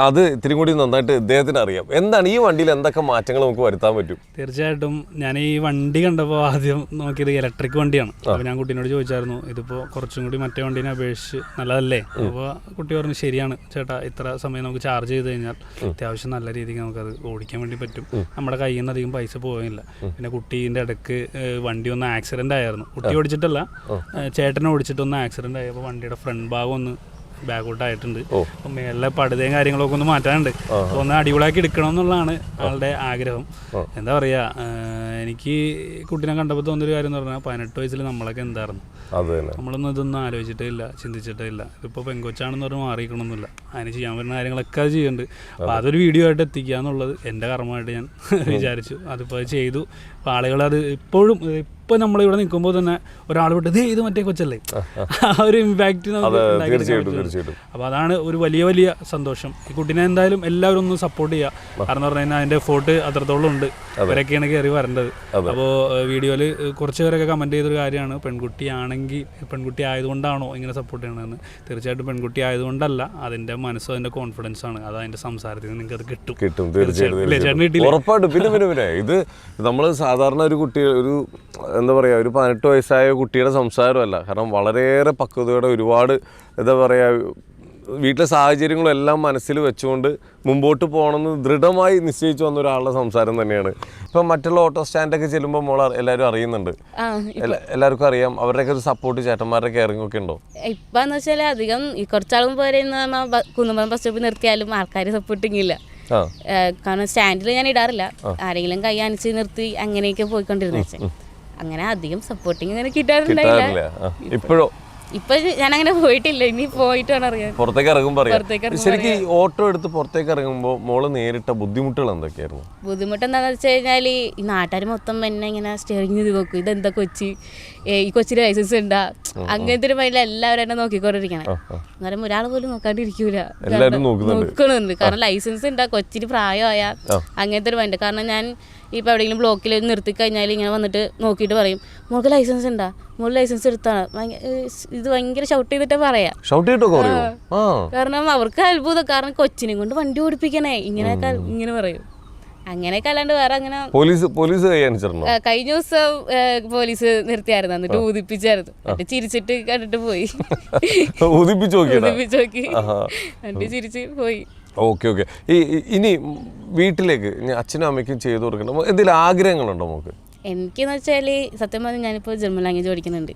അത് ഇത്തിരി കൂടി നന്നായിട്ട് ഇദ്ദേഹത്തിന് അറിയാം. എന്താണ് ഈ വണ്ടിയിൽ എന്തൊക്കെ മാറ്റങ്ങൾ നമുക്ക് വരുത്താൻ പറ്റും? തീർച്ചയായിട്ടും ഞാൻ ഈ വണ്ടി കണ്ടപ്പോൾ ആദ്യം നോക്കിയത് ഇലക്ട്രിക് വണ്ടിയാണ്. അപ്പോൾ ഞാൻ കുട്ടീനോട് ചോദിച്ചായിരുന്നു, ഇതിപ്പോൾ കുറച്ചും കൂടി മറ്റേ വണ്ടീനെ അപേക്ഷിച്ച് നല്ലതല്ലേ? അപ്പോൾ കുട്ടി പറഞ്ഞു ശരിയാണ് ചേട്ടാ, ഇത്ര സമയം നമുക്ക് ചാർജ് ചെയ്ത് കഴിഞ്ഞാൽ അത്യാവശ്യം നല്ല രീതിക്ക് നമുക്കത് ഓടിക്കാൻ വേണ്ടി പറ്റും. നമ്മുടെ കയ്യിൽ നിന്ന് അധികം പൈസ പോകില്ല. പിന്നെ കുട്ടീൻ്റെ ഇടയ്ക്ക് വണ്ടി ഒന്ന് ആക്സിഡൻ്റ് ആയിരുന്നു. കുട്ടി ഓടിച്ചിട്ടല്ല, ചേട്ടനെ ഓടിച്ചിട്ടൊന്ന് ആക്സിഡൻ്റ് ആയി. അപ്പോൾ വണ്ടിയുടെ ഫ്രണ്ട് ഭാഗം ഒന്ന് ബാക്കോട്ടായിട്ടുണ്ട്. അപ്പം മേളിലെ പടുതയും കാര്യങ്ങളൊക്കെ ഒന്ന് മാറ്റാനുണ്ട്. അപ്പോൾ ഒന്ന് അടിപൊളിയാക്കി എടുക്കണം എന്നുള്ളതാണ് ആളുടെ ആഗ്രഹം. എന്താ പറയുക, എനിക്ക് കുട്ടീനെ കണ്ടപ്പോൾ തോന്നിയൊരു കാര്യം എന്ന് പറഞ്ഞാൽ 18 വയസ്സിൽ നമ്മളൊക്കെ എന്തായിരുന്നു, നമ്മളൊന്നും ഇതൊന്നും ആലോചിച്ചിട്ടേ ഇല്ല, ചിന്തിച്ചിട്ടേ ഇല്ല. ഇപ്പോൾ പെങ്കൊച്ചാണെന്ന് പറഞ്ഞാൽ മാറിയിക്കണമെന്നില്ല, അതിന് ചെയ്യാൻ പറ്റുന്ന കാര്യങ്ങളൊക്കെ അത് ചെയ്യുന്നുണ്ട്. അപ്പോൾ അതൊരു വീഡിയോ ആയിട്ട് എത്തിക്കുക എന്നുള്ളത് എൻ്റെ കർമ്മമായിട്ട് ഞാൻ വിചാരിച്ചു. അതിപ്പോൾ അത് ചെയ്തു. അപ്പോൾ ആളുകളത് ഇപ്പോഴും ഇപ്പോൾ നമ്മളിവിടെ നിൽക്കുമ്പോൾ തന്നെ ഒരാൾ വിട്ട് ഇത് മറ്റേ കൊച്ചല്ലേ, ആ ഒരു ഇമ്പാക്റ്റ് നമുക്ക്. അപ്പോൾ അതാണ് ഒരു വലിയ സന്തോഷം. ഈ കുട്ടീനെ എന്തായാലും എല്ലാവരും ഒന്ന് സപ്പോർട്ട് ചെയ്യുക. കാരണം പറഞ്ഞു കഴിഞ്ഞാൽ അതിൻ്റെ എഫോർട്ട് അത്രത്തോളം ഉണ്ട്. അവരൊക്കെയാണ് കയറി വരേണ്ടത്. അപ്പോൾ വീഡിയോയിൽ കുറച്ച് പേരൊക്കെ കമൻറ്റ് ചെയ്തൊരു കാര്യമാണ്, പെൺകുട്ടി ആയതുകൊണ്ടാണോ ഇങ്ങനെ സപ്പോർട്ട് ചെയ്യണമെന്ന്. തീർച്ചയായിട്ടും പെൺകുട്ടി ആയതുകൊണ്ടല്ല, അതിൻ്റെ മനസ്സും അതിൻ്റെ കോൺഫിഡൻസ് ആണ്. അത് അതിൻ്റെ സംസാരത്തിൽ നിന്ന് നിങ്ങൾക്ക് അത് കിട്ടും. തീർച്ചയായിട്ടും ഉറപ്പായിട്ടും. പിന്നെ ഇത് നമ്മൾ സാധാരണ ഒരു കുട്ടി, ഒരു എന്താ പറയുക, ഒരു 18 വയസ്സായ കുട്ടിയുടെ സംസാരമല്ല. കാരണം വളരെയേറെ പക്വതയോടെ ഒരുപാട് എന്താ പറയുക വീട്ടിലെ സാഹചര്യങ്ങളും എല്ലാം മനസ്സിൽ വെച്ചുകൊണ്ട് മുമ്പോട്ട് പോകണമെന്ന് ദൃഢമായി നിശ്ചയിച്ചു വന്ന ഒരാളുടെ സംസാരം തന്നെയാണ്. ഇപ്പം മറ്റുള്ള ഓട്ടോ സ്റ്റാൻഡൊക്കെ ചെല്ലുമ്പോൾ എല്ലാവരും അറിയുന്നുണ്ട്, എല്ലാവർക്കും അറിയാം. അവരുടെയൊക്കെ ഒരു സപ്പോർട്ട് ചേട്ടന്മാരുടെ കെയറിംഗ് ഒക്കെ ഉണ്ടോ? ഇപ്പം വെച്ചാൽ അധികം കുറച്ചാളും പോരെ കുന്നുമ്പം ബസ് സ്റ്റോപ്പിൽ നിർത്തിയാലും ആൾക്കാർ സപ്പോർട്ടിങ് ഇല്ല. കാരണം സ്റ്റാൻഡിൽ ഞാൻ ഇടാറില്ല, ആരെങ്കിലും കൈ അനച്ച് നിർത്തി അങ്ങനെയൊക്കെ പോയിക്കൊണ്ടിരുന്ന. അങ്ങനെ അധികം സപ്പോർട്ടിങ് അങ്ങനെ കിട്ടാറുണ്ടായില്ല. ഇപ്പൊ ഞാൻ അങ്ങനെ പോയിട്ടില്ല, ഇനി പോയിട്ട് വേണം അറിയാൻ. പുറത്തേക്ക് ഇറങ്ങുമ്പോൾ ശരിക്കും ഓട്ടോ എടുത്ത് പുറത്തേക്ക് ഇറങ്ങുമ്പോൾ മോള് നേരിട്ട ബുദ്ധിമുട്ടുകൾ എന്തൊക്കെയായിരുന്നു? ബുദ്ധിമുട്ട് എന്താണെന്ന് വെച്ച് കഴിഞ്ഞാൽ ഈ നാട്ടുകാർ മൊത്തം എന്നെ ഇങ്ങനെ സ്റ്റിയറിംഗ് ചെയ്ത് നോക്കും, ഇതെന്താ കൊച്ചി, ഈ കൊച്ചിന് ലൈസൻസ് ഉണ്ടാ, അങ്ങനത്തെ ഒരു മൈൻഡിൽ എല്ലാവരും എന്നെ നോക്കിക്കൊണ്ടിരിക്കണേ. എന്നാലും ഒരാൾ പോലും നോക്കാണ്ടിരിക്കൂല, നോക്കണുണ്ട്. കാരണം ലൈസൻസ് ഉണ്ടാ, കൊച്ചിന് പ്രായമായ അങ്ങനത്തെ ഒരു മൈൻഡ്. കാരണം ഞാൻ ഇപ്പോൾ എവിടെയെങ്കിലും ബ്ലോക്കിൽ നിർത്തി കഴിഞ്ഞാൽ ഇങ്ങനെ വന്നിട്ട് നോക്കിയിട്ട് പറയും, മോൾക്ക് ലൈസൻസ് ഉണ്ടാ, മോൾ ലൈസൻസ് എടുത്താണ്. ഇത് ഭയങ്കര ഷൗട്ട് ചെയ്തിട്ട് പറയാം. കാരണം അവർക്ക് അത്ഭുതം, കാരണം കൊച്ചിനെ കൊണ്ട് വണ്ടി ഓടിപ്പിക്കണേ, ഇങ്ങനെ പറയും. അങ്ങനെയൊക്കെ അല്ലാണ്ട് വേറെ അങ്ങനെ. പോലീസ് കഴിഞ്ഞ ദിവസം പോലീസ് നിർത്തിയായിരുന്നു, എന്നിട്ട് ഊതിപ്പിച്ചായിരുന്നു. എന്നിട്ട് ചിരിച്ചിട്ട് കണ്ടിട്ട് പോയി, ഊതിപ്പിച്ച് നോക്കി എന്നിട്ട് ചിരിച്ച് പോയി. ഓക്കെ. ഇനി വീട്ടിലേക്ക് അച്ഛനും അമ്മയ്ക്കും ചെയ്തു കൊടുക്കണം എന്തെങ്കിലും ആഗ്രഹങ്ങളുണ്ടോ നമുക്ക്? എനിക്കെന്ന് വെച്ചാൽ സത്യം പറഞ്ഞാൽ ഞാനിപ്പോൾ ജർമ്മൻ ലാംഗ്വേജ് പഠിക്കുന്നുണ്ട്.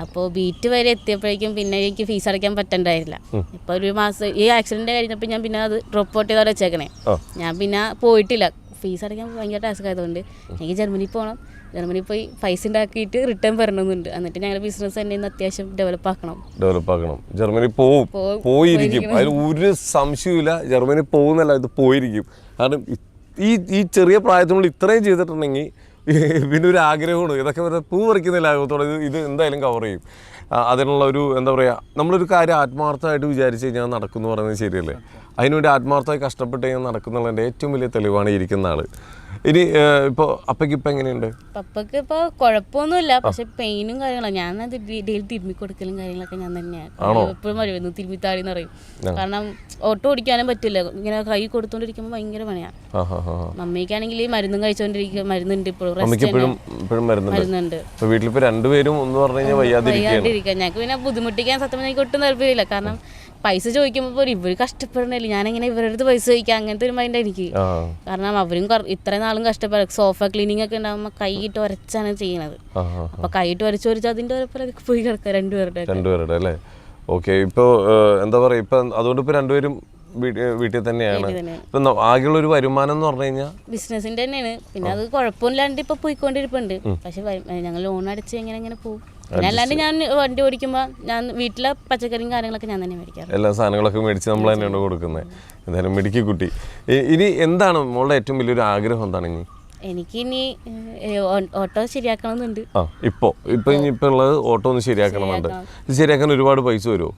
അപ്പോൾ ബീറ്റ് വരെ എത്തിയപ്പോഴേക്കും പിന്നെ എനിക്ക് ഫീസ് അടയ്ക്കാൻ പറ്റണ്ടായില്ല. ഇപ്പോൾ ഒരു മാസം ഈ ആക്സിഡൻറ്റ് കഴിഞ്ഞപ്പോൾ ഞാൻ പിന്നെ അത് ഡ്രോപ്പ് ഔട്ട് ചെയ്തവിടെ വെച്ചേക്കണേ. ഞാൻ പിന്നെ പോയിട്ടില്ല, ഫീസ് അടയ്ക്കാൻ ഭയങ്കര ടാസ്ക് ആയതുകൊണ്ട്. എനിക്ക് ജർമ്മനിയിൽ പോകണം, ജർമ്മനിയിൽ പോയി പൈസ ഉണ്ടാക്കിയിട്ട് റിട്ടേൺ വരണമെന്നുണ്ട്. എന്നിട്ട് ഞങ്ങളുടെ ബിസിനസ് തന്നെ ഇന്ന് അത്യാവശ്യം ഡെവലപ്പ് ആക്കണം. ജർമ്മനി പോയിരിക്കും, അതിൽ ഒരു സംശയമില്ല. ജർമ്മനി പോകുന്നല്ല, ഇത് പോയിരിക്കും. കാരണം ഈ ചെറിയ പ്രായത്തിനുള്ളിൽ ഇത്രയും ചെയ്തിട്ടുണ്ടെങ്കിൽ പിന്നെ ഒരു ആഗ്രഹമാണ് ഇതൊക്കെ വെറുതെ പൂ പറിക്കുന്ന ലാഘവത്തോടെ ഇത് എന്തായാലും കവർ ചെയ്യും. അതിനുള്ള ഒരു എന്താ പറയുക, നമ്മളൊരു കാര്യം ആത്മാർത്ഥമായിട്ട് വിചാരിച്ച് കഴിഞ്ഞാൽ നടക്കുമെന്ന് പറയുന്നത് ശരിയല്ലേ? അതിനുവേണ്ടി ആത്മാർത്ഥമായി കഷ്ടപ്പെട്ട് കഴിഞ്ഞാൽ നടക്കുന്നുള്ളതിൻ്റെ ഏറ്റവും വലിയ തെളിവാണ് ഇരിക്കുന്ന ആൾ. ഇനി ഇപ്പോൾ അപ്പയ്ക്ക് ഇപ്പം എങ്ങനെയുണ്ട്? പപ്പക്ക് ഇപ്പോൾ കുഴപ്പമൊന്നുമില്ല, പക്ഷെ പെയിനും കാര്യങ്ങളും ഞാനത് ഡെയിലി തിരുമ്മി കൊടുക്കലും കാര്യങ്ങളൊക്കെ ഞാൻ തന്നെയാണ്. എപ്പോഴും വരുന്നു തിരുമ്മിത്താടി എന്ന് പറയും. കാരണം ഓട്ടോ ഓടിക്കാനും പറ്റില്ല, ഇങ്ങനെ കൈ കൊടുത്തോണ്ടിരിക്കുമ്പോൾ ഭയങ്കര പണിയാണ്. മമ്മിക്കാണെങ്കിൽ മരുന്നും മരുന്നുണ്ട് ഇപ്പോഴും മരുന്നുണ്ട്. വീട്ടിലിപ്പോൾ രണ്ടുപേരും ഒന്ന് പറഞ്ഞു കഴിഞ്ഞാൽ വയ്യാതിരിക്കാൻ ഞങ്ങൾക്ക് പിന്നെ ബുദ്ധിമുട്ടിക്കാൻ സത്യം എനിക്ക് ഒട്ടും താല്പര്യമില്ല. കാരണം പൈസ ചോദിക്കുമ്പോൾ ഇവർ കഷ്ടപ്പെടണില്ല, ഞാനെങ്ങനെ ഇവരുടെ അടുത്ത് പൈസ ചോദിക്കാം, അങ്ങനത്തെ ഒരു മൈൻഡ് എനിക്ക്. കാരണം അവരും ഇത്രയും നാളും കഷ്ടപ്പെടും. സോഫ ക്ലീനിങ് ഒക്കെ ഉണ്ടാകുമ്പോൾ കൈയിട്ട് ഉരച്ചാണ് ചെയ്യുന്നത്. അപ്പൊ കൈയിട്ട് ഉരച്ച് അതിന്റെ ഉരപ്പിലൊക്കെ പോയി കിടക്കുക രണ്ടുപേരുടെ അല്ലേ? ഓക്കെ. ഇപ്പോൾ എന്താ പറയുക, ഇപ്പം അതുകൊണ്ട് ഇപ്പോൾ രണ്ടുപേരും വീട്ടിൽ തന്നെയാണ്. ഇപ്പം ആകെയുള്ള ഒരു വരുമാനം എന്ന് പറഞ്ഞു കഴിഞ്ഞാൽ ബിസിനസിന്റെ തന്നെയാണ്. പിന്നെ അത് കുഴപ്പമില്ലാണ്ട് ഇപ്പൊ പോയിക്കൊണ്ടിരിപ്പുണ്ട്. പക്ഷെ ഞങ്ങൾ ലോൺ അടിച്ച് എങ്ങനെ പോകും. പിന്നെ അല്ലാണ്ട് ഞാൻ വണ്ടി ഓടിക്കുമ്പോൾ ഞാൻ വീട്ടിലെ പച്ചക്കറിയും കാര്യങ്ങളൊക്കെ ഞാൻ തന്നെ മേടിക്കാറ്. എല്ലാ സാധനങ്ങളൊക്കെ മേടിച്ച് നമ്മൾ തന്നെയാണ് കൊടുക്കുന്നത്. എന്തായാലും മിടുക്കി കുട്ടി. ഇനി എന്താണ് മോളുടെ ഏറ്റവും വലിയൊരു ആഗ്രഹം? എന്താണ് ഇനി? എനിക്കിനി ഓട്ടോ ശരിയാക്കണമെന്നുണ്ട്. ഇപ്പൊ ഇനിയിപ്പോൾ ഉള്ളത് ഓട്ടോ ഒന്ന് ശരിയാക്കണമെന്നുണ്ട്. ഇത് ശരിയാക്കാൻ ഒരുപാട് പൈസ വരുമോ?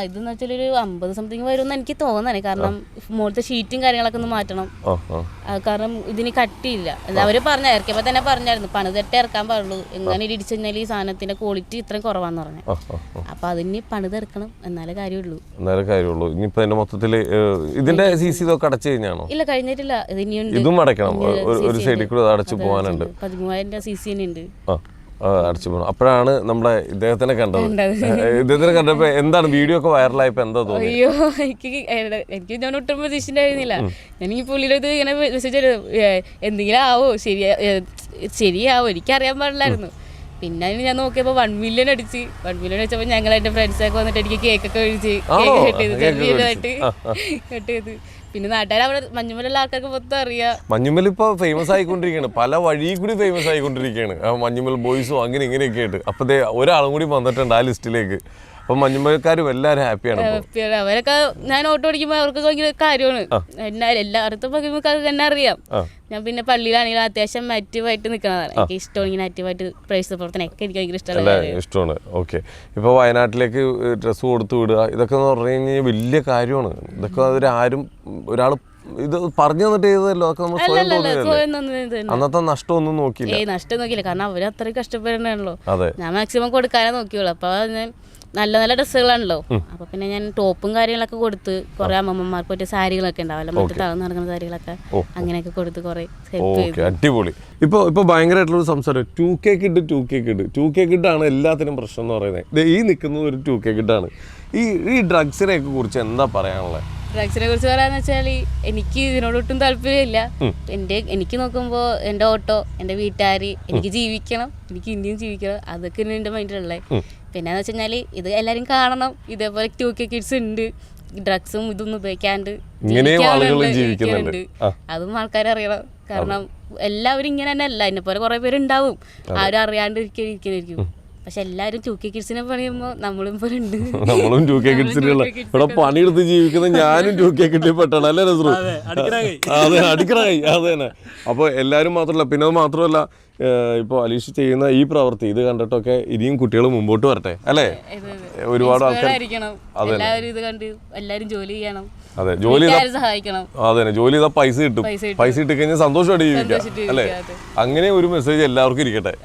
ഇതെന്ന് വെച്ചാൽ ഒരു 50 സംതിങ് വരുമെന്ന് എനിക്ക് തോന്നണേ. കാരണം മുകളിലത്തെ ഷീറ്റും കാര്യങ്ങളൊക്കെ ഒന്ന് മാറ്റണം. കാരണം ഇതിന് കട്ടിയില്ല. അവര് ഇറക്കിയപ്പോ തന്നെ പറഞ്ഞായിരുന്നു പണിതെട്ട് ഇറക്കാൻ പാടുള്ളൂ, എങ്ങനെ ഇടിച്ചു കഴിഞ്ഞാൽ ഈ സാധനത്തിന്റെ ക്വാളിറ്റി ഇത്രയും കുറവാന്ന് പറഞ്ഞു. അപ്പൊ അതിന് പണിതെടുക്കണം, എന്നാലേ കാര്യമുള്ളൂ. ഇനിയിപ്പോ അതിന്റെ മൊത്തത്തില് ഇതിന്റെ CC ഇതൊക്കെ അടച്ചു കഴിഞ്ഞാണോ? ഇല്ല, കഴിഞ്ഞിട്ടില്ല. ഇത് ഇനിയുണ്ട്. ഇതും അടയ്ക്കണം. ഒരു സൈഡിൽ കൂടെ അടച്ചു പോകാനുണ്ട്. 13,000 CC ഉണ്ട്. അടച്ചു പോകണം. അപ്പോഴാണ് നമ്മുടെ ഇദ്ദേഹത്തിനെ കണ്ടപ്പോ എന്താണ് വീഡിയോ ഒക്കെ വൈറലായപ്പോ എന്താ തോന്നി? അയ്യോ, എനിക്ക് ഞാൻ ഒട്ടും പ്രതീക്ഷിച്ചിട്ടുണ്ടായിരുന്നില്ല. എനിക്ക് പുള്ളിയുടെ ഇങ്ങനെ മെസ്സേജ് എന്തെങ്കിലും ആവോ, ശരിയാവോ എനിക്കറിയാൻ പാടില്ലായിരുന്നു. പിന്നെ ഞാൻ നോക്കിയപ്പോൾ 1 മില്യൺ അടിച്ച്. 1 മില്യൺ അടിച്ചപ്പോൾ ഞങ്ങൾ എൻ്റെ ഫ്രണ്ട്സൊക്കെ വന്നിട്ട് എനിക്ക് കേക്കൊക്കെ ഒഴിച്ച് കട്ട് ചെയ്ത് പിന്നെ നാട്ടുകാർ അവിടെ മഞ്ഞുമലുള്ള ആൾക്കാർക്ക് മൊത്തം അറിയാം. മഞ്ഞുമൽ ഇപ്പൊ ഫേമസ് ആയിക്കൊണ്ടിരിക്കുകയാണ്, പല വഴി കൂടി ഫേമസ് ആയിക്കൊണ്ടിരിക്കുകയാണ്. മഞ്ഞുമൽ ബോയ്സും അങ്ങനെ ഇങ്ങനെയൊക്കെ ആയിട്ട്. അപ്പൊ ഒരാളും കൂടി വന്നിട്ടുണ്ട് ആ ലിസ്റ്റിലേക്ക്. അപ്പൊ മഞ്ഞുമലക്കാരും എല്ലാവരും ഹാപ്പിയാണ്. അവരൊക്കെ ഞാൻ ഓട്ടോ ഓടിക്കുമ്പോൾ അവർക്ക് ഭയങ്കര കാര്യമാണ്. എല്ലായിടത്തും എന്നെ അറിയാം. ഞാൻ പിന്നെ പള്ളിയിലാണെങ്കിലും അത്യാവശ്യം ആക്റ്റീവായിട്ട് നിൽക്കുന്നതാണ്. എനിക്ക് ഇഷ്ടമാണ് ഇങ്ങനെ ആക്റ്റീവായിട്ട് പ്രവേശിച്ച പ്രവർത്തനമൊക്കെ എനിക്ക് ഭയങ്കര ഇഷ്ടമാണ്. ഓക്കെ. ഇപ്പോൾ വയനാട്ടിലേക്ക് ഡ്രസ്സ് കൊടുത്തു വിടുക ഇതൊക്കെ എന്ന് പറഞ്ഞു കഴിഞ്ഞാൽ വലിയ കാര്യമാണ്. ഇതൊക്കെ ആരും ഒരാൾ ഇത് പറഞ്ഞു തന്നിട്ട് ചെയ്തതല്ലോ. അതൊക്കെ നമ്മൾ സ്വയം തോന്നിയതല്ലേ. അന്നത്തെ നഷ്ടമൊന്നും നോക്കിയില്ല. കാരണം അവർ അത്രയും കഷ്ടപ്പെടണല്ലോ. ഞാൻ മാക്സിമം കൊടുക്കാനേ നോക്കിയുള്ളൂ. അപ്പൊ ഞാൻ നല്ല ഡ്രസ്സുകളാണല്ലോ. അപ്പൊ പിന്നെ ഞാൻ ടോപ്പും കാര്യങ്ങളൊക്കെ കൊടുത്ത് കുറെ അമ്മമ്മമാർക്ക് പറ്റിയ സാരികളൊക്കെ ഉണ്ടാവല്ലോ, മറ്റു തളർന്ന് നടക്കുന്ന സാരികളൊക്കെ അങ്ങനെയൊക്കെ കൊടുത്ത് കുറെ ഹെൽപ്പ് ചെയ്തു. അടിപൊളി. ഇപ്പൊ ഭയങ്കരമായിട്ടുള്ള സംസാരം 2K കിഡ് 2K കിഡാണ് എല്ലാത്തിനും പ്രശ്നം എന്ന് പറയുന്നത്. ഈ നിൽക്കുന്നത് ഒരു 2K കിഡാണ്. ഈ ഡ്രഗ്സിനെ കുറിച്ച് എന്താ പറയാനുള്ളത്? ഡ്രഗ്സിനെ കുറിച്ച് പറയാന്ന് വെച്ചാൽ എനിക്ക് ഇതിനോടൊട്ടും താല്പര്യമില്ല. എനിക്ക് നോക്കുമ്പോൾ എൻ്റെ ഓട്ടോ, എൻ്റെ വീട്ടുകാർ, എനിക്ക് ജീവിക്കണം, എനിക്ക് ഇന്ത്യയും ജീവിക്കണം, അതൊക്കെ എൻ്റെ മൈൻഡിലുള്ളത്. പിന്നെന്ന് വെച്ച് കഴിഞ്ഞാൽ ഇത് എല്ലാവരും കാണണം. ഇതേപോലെ 2K കിഡ്സ് ഉണ്ട്, ഡ്രഗ്സും ഇതൊന്നും ഉപയോഗിക്കാണ്ട് ജീവിക്കുന്നുണ്ട്. അതും ആൾക്കാരറിയണം. കാരണം എല്ലാവരും ഇങ്ങനെ തന്നെ അല്ല, എന്നെ പോലെ കുറെ പേരുണ്ടാവും ആരും അറിയാണ്ട് ഇരിക്കും. പക്ഷെ എല്ലാവരും 2K കിഡ്സിനെ പറയുമ്പോൾ നമ്മളും പോലെ ഉണ്ട്. നമ്മളും 2K കിഡ്സിനുള്ള ഇവിടെ പണിയെടുത്ത് ജീവിക്കുന്ന ഞാനും 2K കിഡിൽ പെട്ടാണ് അല്ലേ നസ്രു? അതെ, അടിക്കണായി. അത് തന്നെ. അപ്പോൾ എല്ലാവരും മാത്രമല്ല, പിന്നെ അത് മാത്രമല്ല, ഇപ്പോൾ അലീഷ് ചെയ്യുന്ന ഈ പ്രവൃത്തി ഇത് കണ്ടിട്ടൊക്കെ ഇനിയും കുട്ടികൾ മുമ്പോട്ട് വരട്ടെ അല്ലേ? ഒരുപാട് ആൾക്കാർ എല്ലാവരും ജോലി ചെയ്യണം. അതെ, ജോലി സഹായിക്കണം. അതെ, ജോലി ചെയ്താൽ പൈസ കിട്ടും. പൈസ കിട്ടി കഴിഞ്ഞാൽ സന്തോഷമായിട്ട് ജീവിക്കാം അല്ലേ? അങ്ങനെ ഒരു മെസ്സേജ് എല്ലാവർക്കും ഇരിക്കട്ടെ.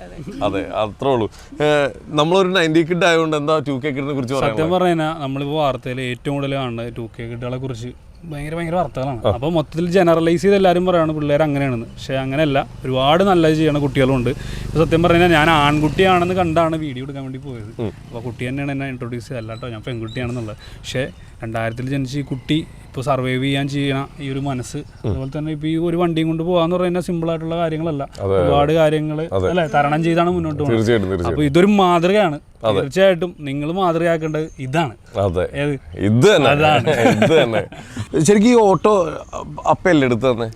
അതെ, അത്രേ ഉള്ളൂ. നമ്മളൊരു 90 കിഡ് ആയതുകൊണ്ട് എന്താ 2K കിഡിനെ കുറിച്ച് പറയാം? സത്യം പറഞ്ഞാൽ നമ്മളിപ്പോൾ വാർത്തയിൽ ഏറ്റവും കൂടുതൽ കാണുന്നത് 2K കിഡുകളെ കുറിച്ച് ഭയങ്കര വാർത്തകളാണ്. അപ്പോൾ മൊത്തത്തിൽ ജനറലൈസ് ചെയ്ത് എല്ലാവരും പറയുകയാണ് പിള്ളേർ അങ്ങനെയാണെന്ന്. പക്ഷേ അങ്ങനെയല്ല, ഒരുപാട് നല്ലത് ചെയ്യണ കുട്ടികളുണ്ട്. ഇപ്പോൾ സത്യം പറഞ്ഞാൽ ഞാൻ ആൺകുട്ടിയാണെന്ന് കണ്ടാണ് വീഡിയോ എടുക്കാൻ വേണ്ടി പോയത്. അപ്പോൾ കുട്ടി തന്നെയാണ് എന്നെ ഇൻട്രൊഡ്യൂസ് ചെയ്തത്, അല്ലാട്ടോ ഞാൻ പെൺകുട്ടിയാണെന്നുള്ളത്. പക്ഷേ 2000 ജനിച്ച് ഈ കുട്ടി ഇപ്പോൾ സർവൈവ് ചെയ്യാൻ ചെയ്യണ ഈ ഒരു മനസ്സ്, അതുപോലെ തന്നെ ഇപ്പോൾ ഈ ഒരു വണ്ടിയും കൊണ്ട് പോകാന്ന് പറയുന്നത് സിമ്പിളായിട്ടുള്ള കാര്യങ്ങളല്ല. ഒരുപാട് കാര്യങ്ങൾ അല്ലേ തരണം ചെയ്താണ് മുന്നോട്ട് പോകുന്നത്. അപ്പോൾ ഇതൊരു മാതൃകയാണ്. തീർച്ചയായിട്ടും നിങ്ങൾ മാതൃകയാക്കേണ്ടത് ഇതാണ്. ഇത് തന്നെ. ശരിക്കും ഈ ഓട്ടോ അപ്പയല്ലേ എടുത്ത് തന്നെ?